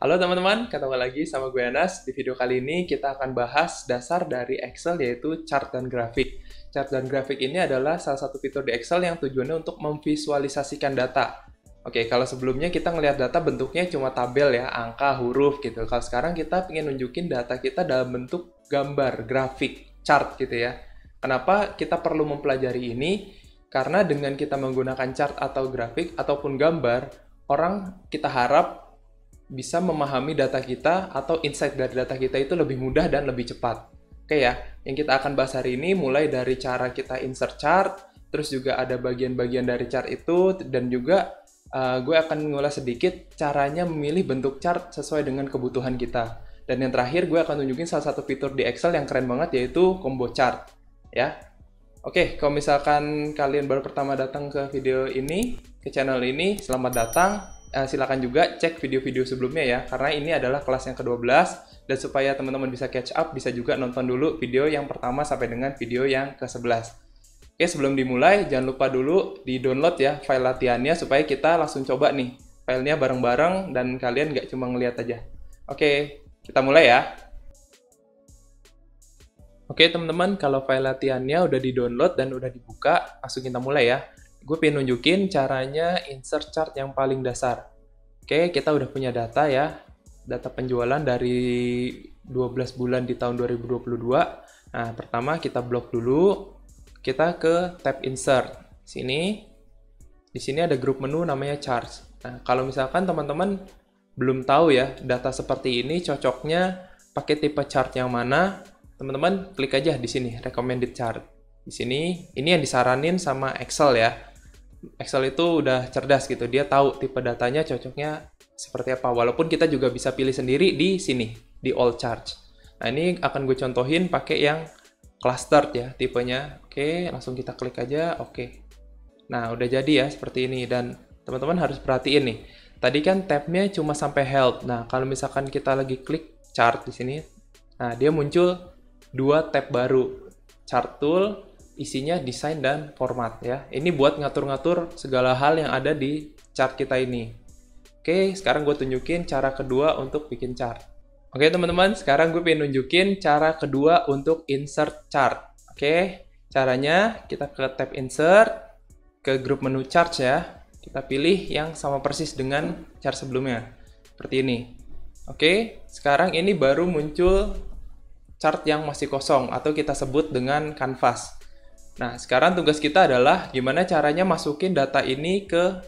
Halo teman-teman, ketemu lagi sama gue Anas. Di video kali ini kita akan bahas dasar dari Excel yaitu chart dan grafik. Chart dan grafik ini adalah salah satu fitur di Excel yang tujuannya untuk memvisualisasikan data. Oke, kalau sebelumnya kita ngelihat data bentuknya cuma tabel ya, angka, huruf gitu. Kalau sekarang kita ingin nunjukin data kita dalam bentuk gambar, grafik, chart gitu ya. Kenapa kita perlu mempelajari ini? Karena dengan kita menggunakan chart atau grafik ataupun gambar, orang kita harap bisa memahami data kita atau insight dari data kita itu lebih mudah dan lebih cepat. Oke ya, yang kita akan bahas hari ini mulai dari cara kita insert chart, terus juga ada bagian-bagian dari chart itu, dan juga gue akan ngulas sedikit caranya memilih bentuk chart sesuai dengan kebutuhan kita. Dan yang terakhir gue akan tunjukin salah satu fitur di Excel yang keren banget yaitu combo chart. Ya, oke, kalau misalkan kalian baru pertama datang ke video ini, ke channel ini, selamat datang. Silakan juga cek video-video sebelumnya ya, karena ini adalah kelas yang ke-12, dan supaya teman-teman bisa catch up, bisa juga nonton dulu video yang pertama sampai dengan video yang ke-11. Oke, sebelum dimulai, jangan lupa dulu di-download ya file latihannya, supaya kita langsung coba nih, filenya bareng-bareng, dan kalian nggak cuma ngeliat aja. Oke, kita mulai ya. Oke teman-teman, kalau file latihannya udah di-download dan udah dibuka, langsung kita mulai ya. Gue pengen nunjukin caranya insert chart yang paling dasar. Oke, kita udah punya data ya. Data penjualan dari 12 bulan di tahun 2022. Nah, pertama kita blok dulu. Kita ke tab insert. Di sini ada grup menu namanya charts. Nah, kalau misalkan teman-teman belum tahu ya, data seperti ini cocoknya pakai tipe chart yang mana, teman-teman klik aja di sini, recommended chart. Di sini, ini yang disaranin sama Excel ya. Excel itu udah cerdas gitu, dia tahu tipe datanya cocoknya seperti apa. Walaupun kita juga bisa pilih sendiri di sini, di all charts. Nah, ini akan gue contohin pakai yang clustered ya tipenya. Oke, langsung kita klik aja, oke. Nah, udah jadi ya seperti ini, dan teman-teman harus perhatiin nih. Tadi kan tabnya cuma sampai health. Nah, kalau misalkan kita lagi klik chart di sini, nah dia muncul dua tab baru, chart tool, isinya desain dan format ya. Ini buat ngatur-ngatur segala hal yang ada di chart kita ini. Oke, sekarang gue tunjukin cara kedua untuk bikin chart. Oke teman-teman, sekarang gue pengen nunjukin cara kedua untuk insert chart. Oke, caranya kita ke tab insert, ke grup menu chart ya. Kita pilih yang sama persis dengan chart sebelumnya. Seperti ini. Oke, sekarang ini baru muncul chart yang masih kosong atau kita sebut dengan canvas. Nah, sekarang tugas kita adalah gimana caranya masukin data ini ke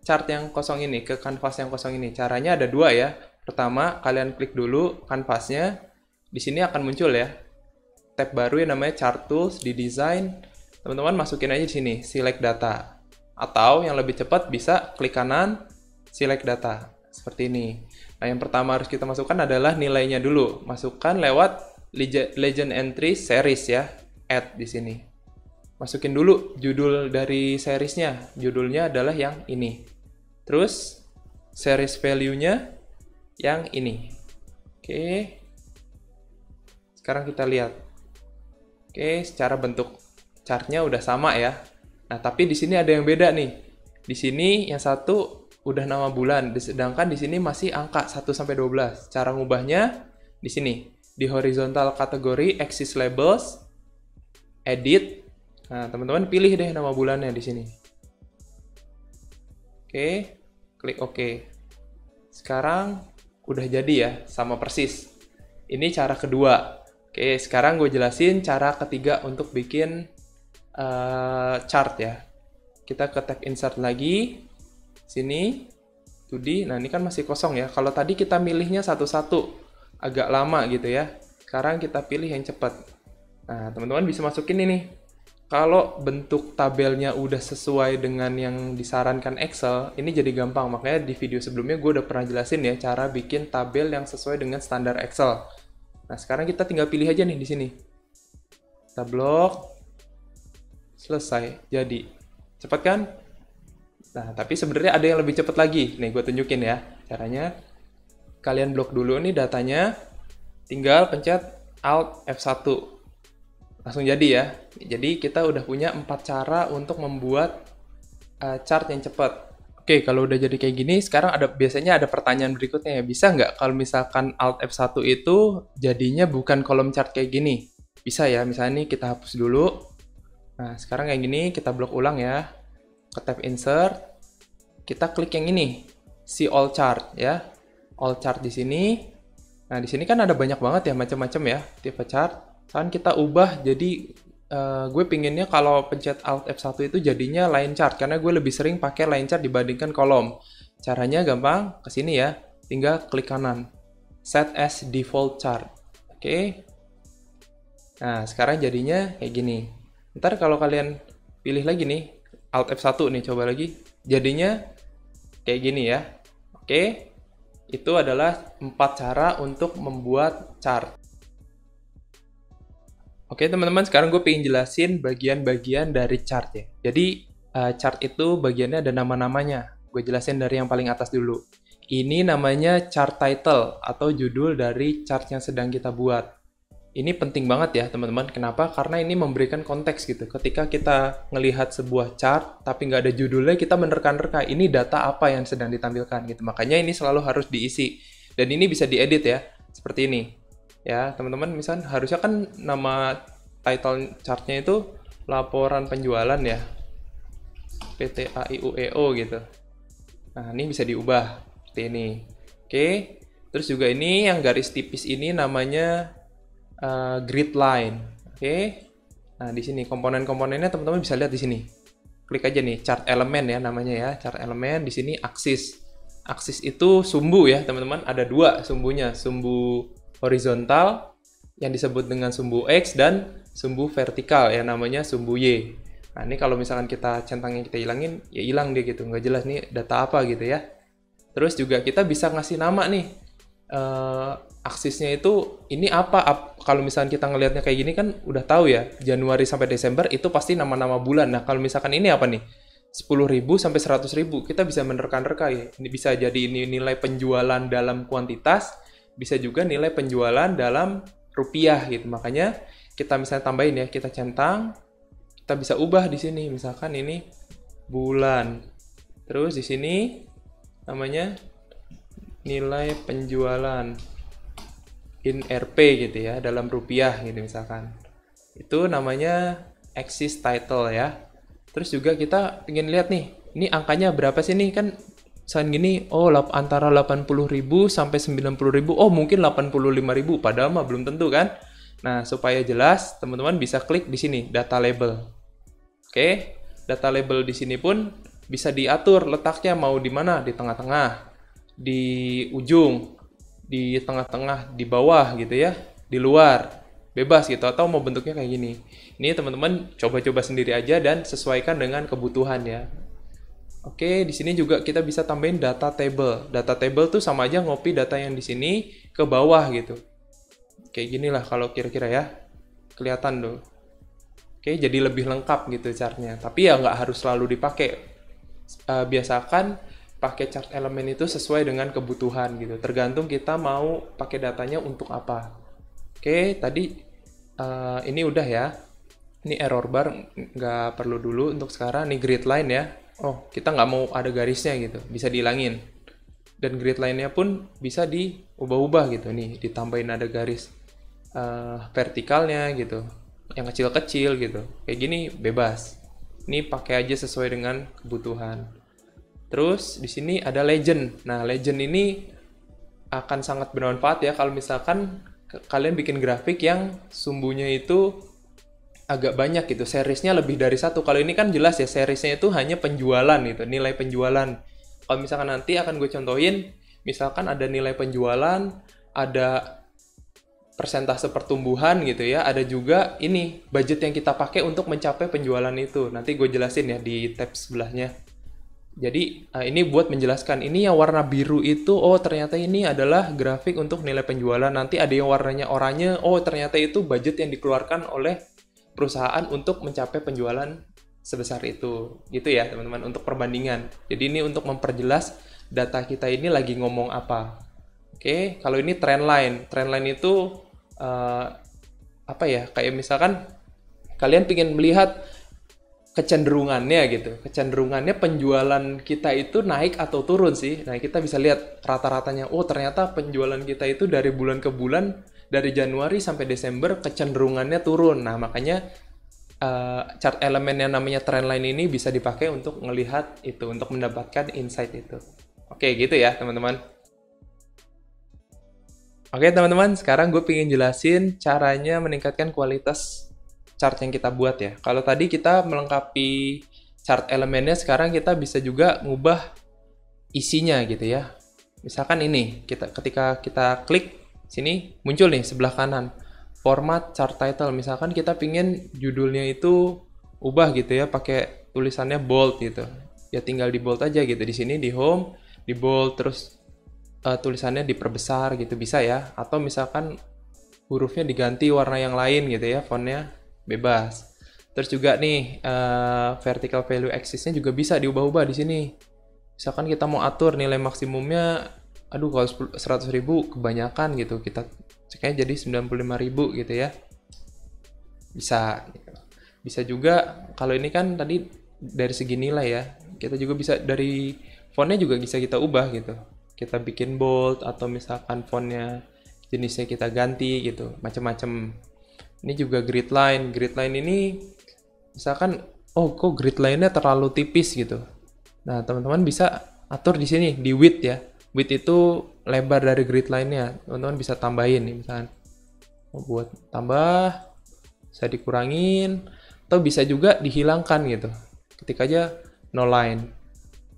chart yang kosong ini, ke canvas yang kosong ini. Caranya ada dua ya. Pertama, kalian klik dulu canvasnya. Di sini akan muncul ya tab baru yang namanya chart tools di design. Teman-teman masukin aja di sini, select data. Atau yang lebih cepat bisa klik kanan, select data. Seperti ini. Nah, yang pertama harus kita masukkan adalah nilainya dulu. Masukkan lewat legend entry series ya, add di sini. Masukin dulu judul dari seriesnya. Judulnya adalah yang ini. Terus series value-nya yang ini. Oke. Sekarang kita lihat. Oke, secara bentuk chartnya udah sama ya. Nah, tapi di sini ada yang beda nih. Di sini yang satu udah nama bulan, sedangkan di sini masih angka 1 sampai 12. Cara ngubahnya di sini. Di horizontal kategori axis labels, edit. Nah, teman-teman pilih deh nama bulannya di sini. Oke, klik OK. Sekarang udah jadi ya, sama persis. Ini cara kedua. Oke, sekarang gue jelasin cara ketiga untuk bikin chart ya. Kita ke tab insert lagi. Sini, 2D. Nah, ini kan masih kosong ya. Kalau tadi kita milihnya satu-satu, agak lama gitu ya. Sekarang kita pilih yang cepat. Nah, teman-teman bisa masukin ini. Kalau bentuk tabelnya udah sesuai dengan yang disarankan Excel, ini jadi gampang. Makanya di video sebelumnya gue udah pernah jelasin ya cara bikin tabel yang sesuai dengan standar Excel. Nah, sekarang kita tinggal pilih aja nih di sini. Kita blok. Selesai. Jadi. Cepat kan? Nah, tapi sebenarnya ada yang lebih cepat lagi. Nih, gue tunjukin ya caranya. Kalian blok dulu nih datanya. Tinggal pencet Alt F1. Langsung jadi ya. Jadi kita udah punya 4 cara untuk membuat chart yang cepat. Oke, kalau udah jadi kayak gini, sekarang biasanya ada pertanyaan berikutnya ya. Bisa nggak kalau misalkan Alt F1 itu jadinya bukan kolom chart kayak gini? Bisa ya, misalnya nih kita hapus dulu. Nah, sekarang kayak gini, kita blok ulang ya. Ke tab Insert, kita klik yang ini, See All Chart ya. All Chart di sini. Nah, di sini kan ada banyak banget ya, macam-macam ya, tipe chart. Kan kita ubah jadi gue pinginnya kalau pencet Alt F1 itu jadinya line chart karena gue lebih sering pakai line chart dibandingkan kolom. Caranya gampang, ke sini ya, tinggal klik kanan. Set as default chart. Oke. Nah, sekarang jadinya kayak gini. Ntar kalau kalian pilih lagi nih, Alt F1 nih, coba lagi. Jadinya kayak gini ya. Oke. Itu adalah 4 cara untuk membuat chart. Oke teman-teman, sekarang gue pengen jelasin bagian-bagian dari chart ya. Jadi chart itu bagiannya ada nama-namanya. Gue jelasin dari yang paling atas dulu. Ini namanya chart title atau judul dari chart yang sedang kita buat. Ini penting banget ya teman-teman. Kenapa? Karena ini memberikan konteks gitu. Ketika kita ngelihat sebuah chart tapi nggak ada judulnya, kita menerka-nerka ini data apa yang sedang ditampilkan gitu. Makanya ini selalu harus diisi. Dan ini bisa diedit ya, seperti ini. Ya teman-teman, misalnya harusnya kan nama title chartnya itu laporan penjualan ya, PT AIUEO gitu. Nah ini bisa diubah seperti ini. Oke, terus juga ini yang garis tipis ini namanya grid line. Oke, nah di sini komponen-komponennya teman-teman bisa lihat di sini. Klik aja nih chart element ya namanya ya, chart element. Di sini aksis. Aksis itu sumbu ya teman-teman, ada 2 sumbunya, sumbu horizontal yang disebut dengan sumbu X dan sumbu vertikal ya namanya sumbu Y. Nah ini kalau misalkan kita centangnya kita hilangin, ya hilang dia gitu, nggak jelas nih data apa gitu ya. Terus juga kita bisa ngasih nama nih, aksisnya itu ini apa? Kalau misalkan kita ngelihatnya kayak gini kan udah tahu ya, Januari sampai Desember itu pasti nama-nama bulan. Nah kalau misalkan ini apa nih? 10.000 sampai 100.000, kita bisa menerka-nerka ya. Ini bisa jadi ini nilai penjualan dalam kuantitas, bisa juga nilai penjualan dalam rupiah gitu. Makanya kita misalnya tambahin ya, kita centang, kita bisa ubah di sini. Misalkan ini bulan. Terus di sini namanya nilai penjualan in Rp gitu ya, dalam rupiah gitu misalkan. Itu namanya axis title ya. Terus juga kita ingin lihat nih, ini angkanya berapa sih nih kan misalnya gini, oh antara 80.000 sampai 90.000, oh mungkin 85.000, padahal mah belum tentu kan. Nah, supaya jelas, teman-teman bisa klik di sini, data label. Oke, data label di sini pun bisa diatur letaknya mau di mana, di tengah-tengah, di ujung, di tengah-tengah, di bawah gitu ya, di luar. Bebas gitu, atau mau bentuknya kayak gini. Ini teman-teman coba-coba sendiri aja dan sesuaikan dengan kebutuhan ya. Oke, di sini juga kita bisa tambahin data table. Data table tuh sama aja ngopi data yang di sini ke bawah gitu. Kayak gini lah kalau kira-kira ya. Kelihatan tuh. Oke, jadi lebih lengkap gitu chartnya. Tapi ya nggak harus selalu dipakai. Biasakan pakai chart elemen itu sesuai dengan kebutuhan gitu. Tergantung kita mau pakai datanya untuk apa. Oke, tadi ini udah ya. Ini error bar, nggak perlu dulu untuk sekarang. Ini grid line ya. Oh, kita nggak mau ada garisnya gitu. Bisa dihilangin. Dan grid line-nya pun bisa diubah-ubah gitu. Nih, ditambahin ada garis vertikalnya gitu. Yang kecil-kecil gitu. Kayak gini bebas. Ini pakai aja sesuai dengan kebutuhan. Terus di sini ada legend. Nah, legend ini akan sangat bermanfaat ya kalau misalkan kalian bikin grafik yang sumbunya itu agak banyak gitu, seriesnya lebih dari 1. Kalau ini kan jelas ya, seriesnya itu hanya penjualan gitu, nilai penjualan. Kalau misalkan nanti akan gue contohin, misalkan ada nilai penjualan, ada persentase pertumbuhan gitu ya, ada juga ini budget yang kita pakai untuk mencapai penjualan itu. Nanti gue jelasin ya di tab sebelahnya. Jadi ini buat menjelaskan, ini yang warna biru itu, oh ternyata ini adalah grafik untuk nilai penjualan. Nanti ada yang warnanya oranye, oh ternyata itu budget yang dikeluarkan oleh perusahaan untuk mencapai penjualan sebesar itu. Gitu ya teman-teman, untuk perbandingan. Jadi ini untuk memperjelas data kita ini lagi ngomong apa. Oke, kalau ini trend line. Trend line itu apa ya, kayak misalkan kalian ingin melihat kecenderungannya gitu. Kecenderungannya penjualan kita itu naik atau turun sih. Nah, kita bisa lihat rata-ratanya. Oh, ternyata penjualan kita itu dari bulan ke bulan, dari Januari sampai Desember kecenderungannya turun. Nah, makanya chart elemen yang namanya trendline ini bisa dipakai untuk melihat itu, untuk mendapatkan insight itu. Oke, gitu ya, teman-teman. Oke, teman-teman, sekarang gue pengen jelasin caranya meningkatkan kualitas chart yang kita buat ya. Kalau tadi kita melengkapi chart elemennya, sekarang kita bisa juga ngubah isinya gitu ya. Misalkan ini, ketika kita klik sini, muncul nih sebelah kanan, format chart title. Misalkan kita pingin judulnya itu ubah gitu ya, pakai tulisannya bold gitu. Ya tinggal di bold aja gitu. Di sini di home, di bold, terus tulisannya diperbesar gitu bisa ya, atau misalkan hurufnya diganti warna yang lain gitu ya, fontnya bebas. Terus juga nih vertical value axis-nya juga bisa diubah-ubah di sini. Misalkan kita mau atur nilai maksimumnya, aduh kalau 100.000 kebanyakan gitu, kita kayaknya jadi 95.000 gitu ya. Bisa gitu. Bisa juga kalau ini kan tadi dari segi nilai ya, kita juga bisa dari fontnya juga bisa kita ubah gitu. Kita bikin bold atau misalkan fontnya jenisnya kita ganti gitu, macam-macam. Ini juga grid line. Grid line ini misalkan, oh kok grid line-nya terlalu tipis gitu. Nah, teman-teman bisa atur di sini di width ya. Width itu lebar dari grid line-nya. Teman-teman bisa tambahin nih misalkan. Mau buat tambah, bisa dikurangin, atau bisa juga dihilangkan gitu. Ketik aja no line.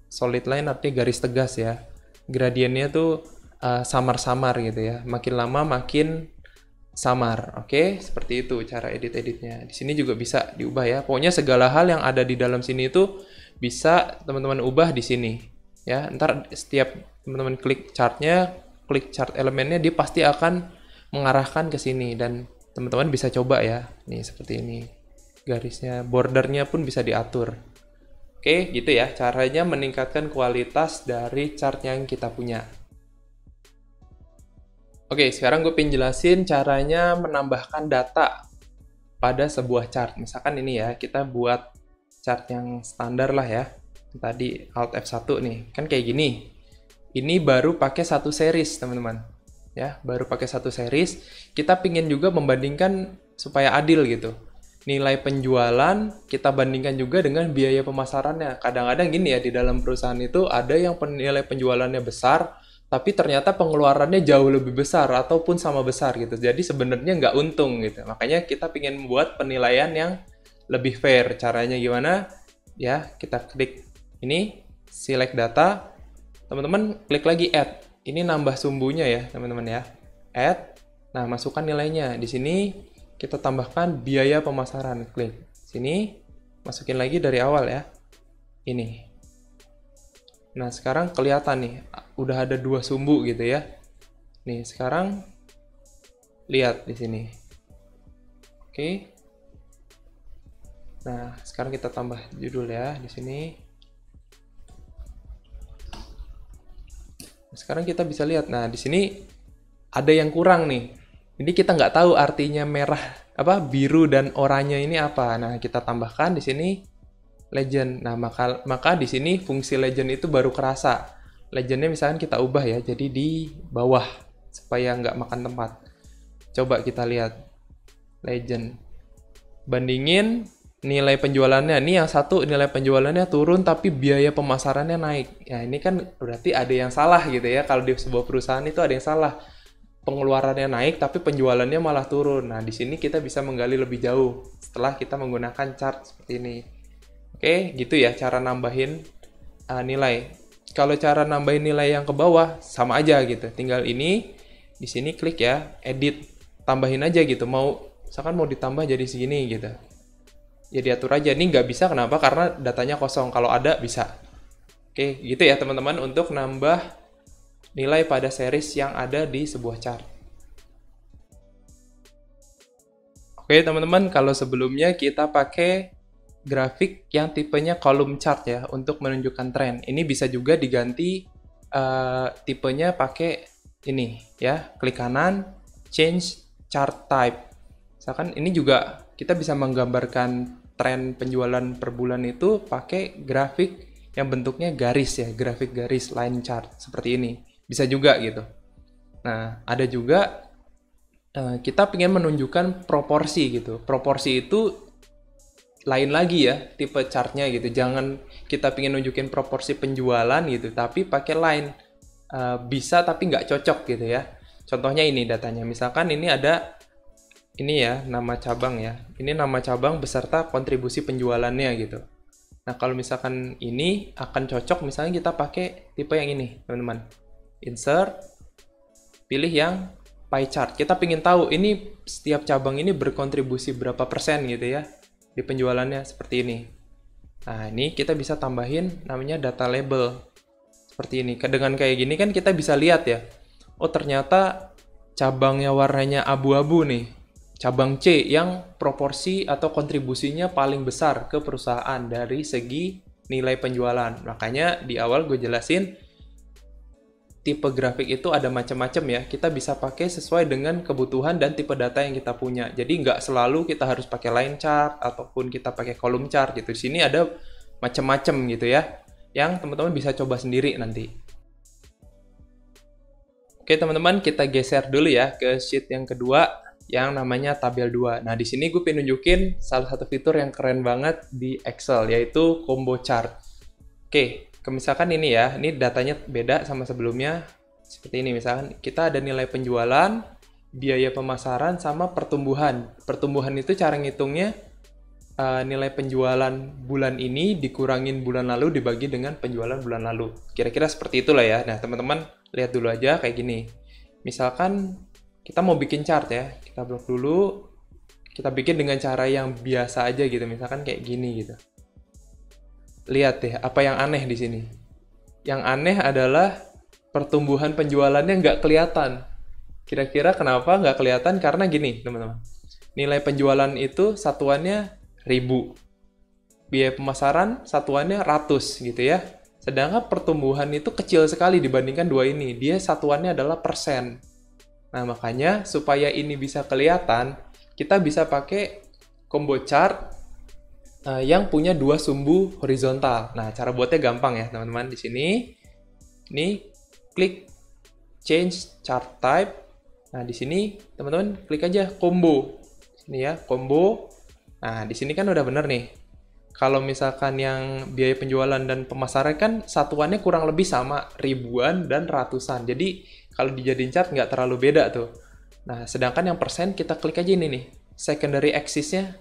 Solid line artinya garis tegas ya. Gradiennya tuh samar-samar gitu ya. Makin lama makin samar. Oke, seperti itu cara edit-editnya. Di sini juga bisa diubah ya. Pokoknya segala hal yang ada di dalam sini itu bisa teman-teman ubah di sini. Ya, ntar setiap teman-teman klik chartnya, klik chart elemennya, dia pasti akan mengarahkan ke sini dan teman-teman bisa coba ya. Nih seperti ini. Garisnya, bordernya pun bisa diatur. Oke, gitu ya. Caranya meningkatkan kualitas dari chart yang kita punya. Oke, sekarang gue pengen jelasin caranya menambahkan data pada sebuah chart. Misalkan ini ya, kita buat chart yang standar lah ya. Tadi Alt F1 nih, kan kayak gini. Ini baru pakai satu series, teman-teman. Ya, baru pakai satu series. Kita pingin juga membandingkan supaya adil gitu. Nilai penjualan kita bandingkan juga dengan biaya pemasarannya. Kadang-kadang gini ya, di dalam perusahaan itu ada yang nilai penjualannya besar, tapi ternyata pengeluarannya jauh lebih besar ataupun sama besar gitu. Jadi sebenarnya nggak untung gitu. Makanya kita ingin membuat penilaian yang lebih fair. Caranya gimana? Ya, kita klik ini, select data. Teman-teman klik lagi add. Ini nambah sumbunya ya, teman-teman ya. Add. Nah, masukkan nilainya. Di sini kita tambahkan biaya pemasaran. Klik sini, masukin lagi dari awal ya. Ini. Nah, sekarang kelihatan nih, udah ada dua sumbu gitu ya. Nih, sekarang lihat di sini. Oke. Nah, sekarang kita tambah judul ya di sini. Sekarang kita bisa lihat. Nah, di sini ada yang kurang nih. Ini kita nggak tahu artinya merah, biru dan oranye ini apa. Nah, kita tambahkan di sini legend. Nah, maka di sini fungsi legend itu baru kerasa. Legendnya misalkan kita ubah ya, jadi di bawah supaya nggak makan tempat. Coba kita lihat legend. Bandingin nilai penjualannya. Ini yang satu nilai penjualannya turun tapi biaya pemasarannya naik. Ya, ini kan berarti ada yang salah gitu ya. Kalau di sebuah perusahaan itu ada yang salah. Pengeluarannya naik tapi penjualannya malah turun. Nah, di sini kita bisa menggali lebih jauh setelah kita menggunakan chart seperti ini. Oke, gitu ya cara nambahin nilai. Kalau cara nambahin nilai yang ke bawah sama aja gitu. Tinggal ini di sini klik ya, edit, tambahin aja gitu. Misalkan mau ditambah jadi segini gitu. Ya diatur aja. Ini nggak bisa kenapa? Karena datanya kosong. Kalau ada bisa. Oke, gitu ya teman-teman untuk nambah nilai pada series yang ada di sebuah chart. Oke teman-teman, kalau sebelumnya kita pakai grafik yang tipenya column chart ya untuk menunjukkan tren. Ini bisa juga diganti tipenya pakai ini ya, klik kanan, change chart type. Misalkan ini juga kita bisa menggambarkan tren penjualan per bulan itu pakai grafik yang bentuknya garis ya, grafik garis line chart seperti ini. Bisa juga gitu. Nah, ada juga kita ingin menunjukkan proporsi gitu. Proporsi itu lain lagi ya tipe chartnya gitu. Jangan kita ingin nunjukin proporsi penjualan gitu, tapi pakai line. Bisa tapi nggak cocok gitu ya. Contohnya ini datanya. Misalkan ini ada ini ya nama cabang ya. Ini nama cabang beserta kontribusi penjualannya gitu. Nah, kalau misalkan ini akan cocok misalnya kita pakai tipe yang ini, teman-teman. Insert, pilih yang pie chart. Kita ingin tahu ini setiap cabang ini berkontribusi berapa persen gitu ya di penjualannya seperti ini. Nah, ini kita bisa tambahin namanya data label. Seperti ini. Dengan kayak gini kan kita bisa lihat ya. Oh, ternyata cabangnya warnanya abu-abu nih. Cabang C yang proporsi atau kontribusinya paling besar ke perusahaan dari segi nilai penjualan. Makanya di awal gue jelasin tipe grafik itu ada macam-macam ya. Kita bisa pakai sesuai dengan kebutuhan dan tipe data yang kita punya. Jadi nggak selalu kita harus pakai line chart ataupun kita pakai column chart gitu. Di sini ada macam-macam gitu ya, yang teman-teman bisa coba sendiri nanti. Oke teman-teman, kita geser dulu ya ke sheet yang kedua yang namanya tabel 2. Nah, di sini gue pengen nunjukin salah satu fitur yang keren banget di Excel, yaitu combo chart. Oke, misalkan ini ya, ini datanya beda sama sebelumnya. Seperti ini, misalkan kita ada nilai penjualan, biaya pemasaran, sama pertumbuhan. Pertumbuhan itu cara ngitungnya nilai penjualan bulan ini dikurangin bulan lalu dibagi dengan penjualan bulan lalu. Kira-kira seperti itulah ya. Nah, teman-teman lihat dulu aja kayak gini. Misalkan kita mau bikin chart ya, kita blok dulu, kita bikin dengan cara yang biasa aja gitu, misalkan kayak gini gitu. Lihat deh, apa yang aneh di sini? Yang aneh adalah pertumbuhan penjualannya nggak kelihatan. Kira-kira kenapa nggak kelihatan? Karena gini, teman-teman. Nilai penjualan itu satuannya 1000. Biaya pemasaran satuannya ratus gitu ya. Sedangkan pertumbuhan itu kecil sekali dibandingkan dua ini. Dia satuannya adalah persen. Nah, makanya supaya ini bisa kelihatan, kita bisa pakai combo chart yang punya dua sumbu horizontal. Nah, cara buatnya gampang ya, teman-teman. Di sini, ini klik change chart type. Nah, di sini, teman-teman klik aja combo. Ini ya, combo. Nah, di sini kan udah bener nih. Kalau misalkan yang biaya penjualan dan pemasaran kan satuannya kurang lebih sama, ribuan dan ratusan. Jadi, kalau dijadiin chart nggak terlalu beda tuh. Nah, sedangkan yang persen kita klik aja ini nih. Secondary axis-nya.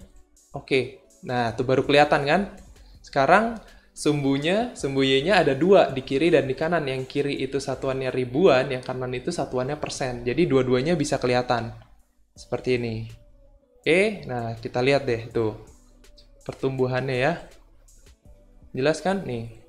Oke. Nah, tuh baru kelihatan kan? Sekarang sumbu Y-nya ada dua di kiri dan di kanan. Yang kiri itu satuannya ribuan, yang kanan itu satuannya persen. Jadi dua-duanya bisa kelihatan. Seperti ini. Oke, nah kita lihat deh tuh. Pertumbuhannya ya. Jelas kan? Nih.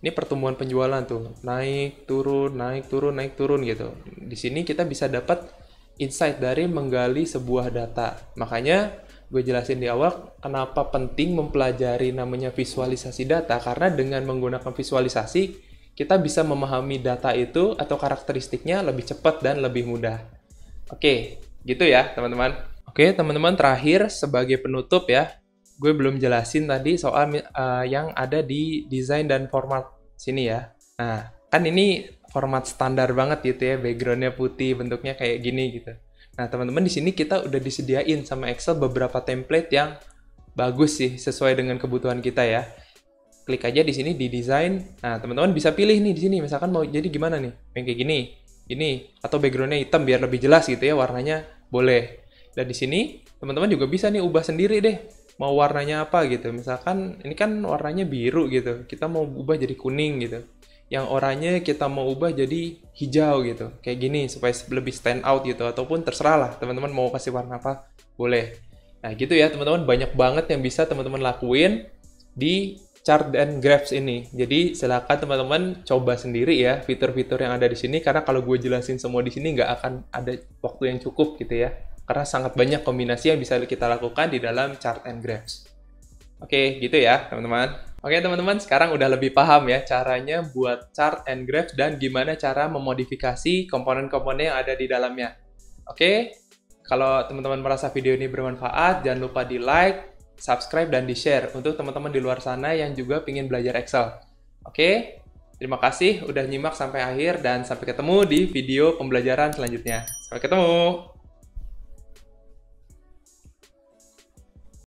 Ini pertumbuhan penjualan tuh, naik, turun, naik, turun, naik, turun gitu. Di sini kita bisa dapat insight dari menggali sebuah data. Makanya gue jelasin di awal kenapa penting mempelajari namanya visualisasi data, karena dengan menggunakan visualisasi kita bisa memahami data itu atau karakteristiknya lebih cepat dan lebih mudah. Oke, gitu ya teman-teman. Oke teman-teman, terakhir sebagai penutup ya, gue belum jelasin tadi soal yang ada di desain dan format sini ya. Nah, kan ini format standar banget gitu ya, backgroundnya putih, bentuknya kayak gini gitu. Nah, teman-teman di sini kita udah disediain sama Excel beberapa template yang bagus sih, sesuai dengan kebutuhan kita ya. Klik aja di sini di desain. Nah, teman-teman bisa pilih nih di sini, misalkan mau jadi gimana nih? Yang kayak gini, ini, atau backgroundnya hitam biar lebih jelas gitu ya, warnanya boleh. Dan di sini teman-teman juga bisa nih ubah sendiri deh. Mau warnanya apa gitu. Misalkan ini kan warnanya biru gitu. Kita mau ubah jadi kuning gitu. Yang oranye kita mau ubah jadi hijau gitu. Kayak gini supaya lebih stand out gitu. Ataupun terserah lah teman-teman mau kasih warna apa. Boleh. Nah gitu ya teman-teman. Banyak banget yang bisa teman-teman lakuin di chart and graphs ini. Jadi silakan teman-teman coba sendiri ya fitur-fitur yang ada di sini. Karena kalau gue jelasin semua di sini nggak akan ada waktu yang cukup gitu ya. Karena sangat banyak kombinasi yang bisa kita lakukan di dalam chart and graphs. Oke, gitu ya teman-teman. Oke teman-teman, sekarang udah lebih paham ya caranya buat chart and graphs dan gimana cara memodifikasi komponen-komponen yang ada di dalamnya. Oke, kalau teman-teman merasa video ini bermanfaat, jangan lupa di like, subscribe dan di-share untuk teman-teman di luar sana yang juga ingin belajar Excel. Oke, terima kasih udah nyimak sampai akhir dan sampai ketemu di video pembelajaran selanjutnya. Sampai ketemu!